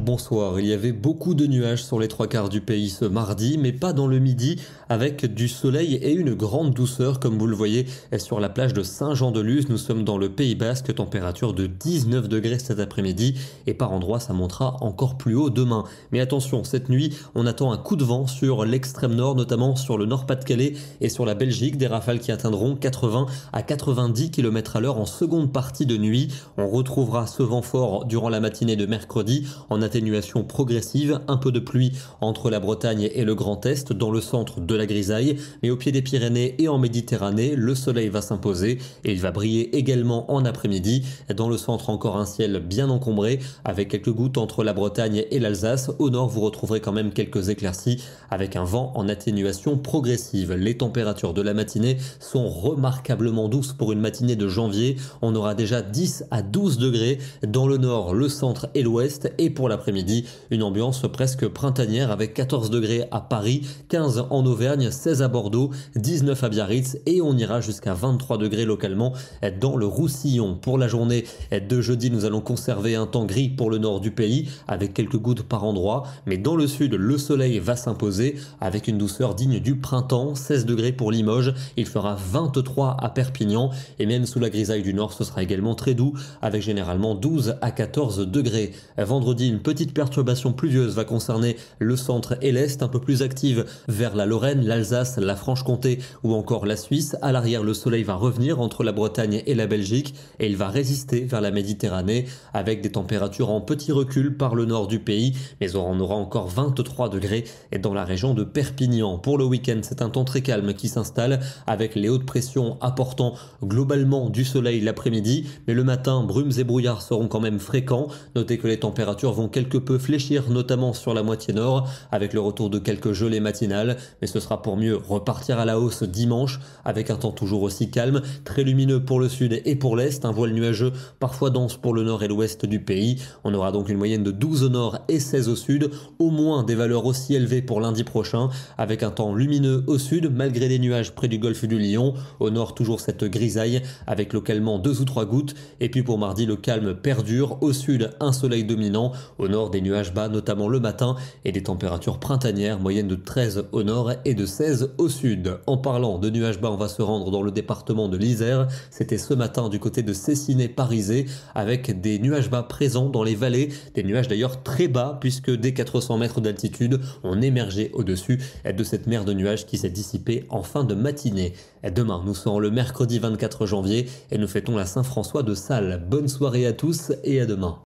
Bonsoir, il y avait beaucoup de nuages sur les trois quarts du pays ce mardi, mais pas dans le midi, avec du soleil et une grande douceur, comme vous le voyez sur la plage de Saint-Jean-de-Luz. Nous sommes dans le Pays Basque, température de 19 degrés cet après-midi, et par endroits ça montera encore plus haut demain. Mais attention, cette nuit, on attend un coup de vent sur l'extrême nord, notamment sur le Nord-Pas-de-Calais et sur la Belgique, des rafales qui atteindront 80 à 90 km à l'heure en seconde partie de nuit. On retrouvera ce vent fort durant la matinée de mercredi, en atténuation progressive, un peu de pluie entre la Bretagne et le Grand Est, dans le centre de la grisaille, mais au pied des Pyrénées et en Méditerranée, le soleil va s'imposer et il va briller également en après-midi. Dans le centre, encore un ciel bien encombré, avec quelques gouttes entre la Bretagne et l'Alsace. Au nord, vous retrouverez quand même quelques éclaircies, avec un vent en atténuation progressive. Les températures de la matinée sont remarquablement douces pour une matinée de janvier. On aura déjà 10 à 12 degrés dans le nord, le centre et l'ouest, et pour l'après-midi, une ambiance presque printanière avec 14 degrés à Paris, 15 en Auvergne, 16 à Bordeaux, 19 à Biarritz et on ira jusqu'à 23 degrés localement dans le Roussillon. Pour la journée de jeudi, nous allons conserver un temps gris pour le nord du pays avec quelques gouttes par endroit, mais dans le sud, le soleil va s'imposer avec une douceur digne du printemps, 16 degrés pour Limoges, il fera 23 à Perpignan et même sous la grisaille du nord, ce sera également très doux avec généralement 12 à 14 degrés. Vendredi, une petite perturbation pluvieuse va concerner le centre et l'est, un peu plus active vers la Lorraine, l'Alsace, la Franche-Comté ou encore la Suisse. À l'arrière, le soleil va revenir entre la Bretagne et la Belgique et il va résister vers la Méditerranée avec des températures en petit recul par le nord du pays, mais on aura encore 23 degrés dans la région de Perpignan. Pour le week-end, c'est un temps très calme qui s'installe avec les hautes pressions apportant globalement du soleil l'après-midi, mais le matin, brumes et brouillards seront quand même fréquents. Notez que les températures vont quelque peu fléchir, notamment sur la moitié nord, avec le retour de quelques gelées matinales, mais ce sera pour mieux repartir à la hausse dimanche, avec un temps toujours aussi calme, très lumineux pour le sud et pour l'est, un voile nuageux parfois dense pour le nord et l'ouest du pays. On aura donc une moyenne de 12 au nord et 16 au sud, au moins des valeurs aussi élevées pour lundi prochain, avec un temps lumineux au sud, malgré des nuages près du golfe du Lion. Au nord, toujours cette grisaille, avec localement 2 ou 3 gouttes, et puis pour mardi, le calme perdure. Au sud, un soleil dominant, au nord des nuages bas, notamment le matin, et des températures printanières, moyenne de 13 au nord et de 16 au sud. En parlant de nuages bas, on va se rendre dans le département de l'Isère. C'était ce matin du côté de Cessiné-Parisé, avec des nuages bas présents dans les vallées, des nuages d'ailleurs très bas, puisque dès 400 mètres d'altitude, on émergeait au-dessus de cette mer de nuages qui s'est dissipée en fin de matinée. Demain, nous serons le mercredi 24 janvier et nous fêtons la Saint-François de Sales. Bonne soirée à tous et à demain.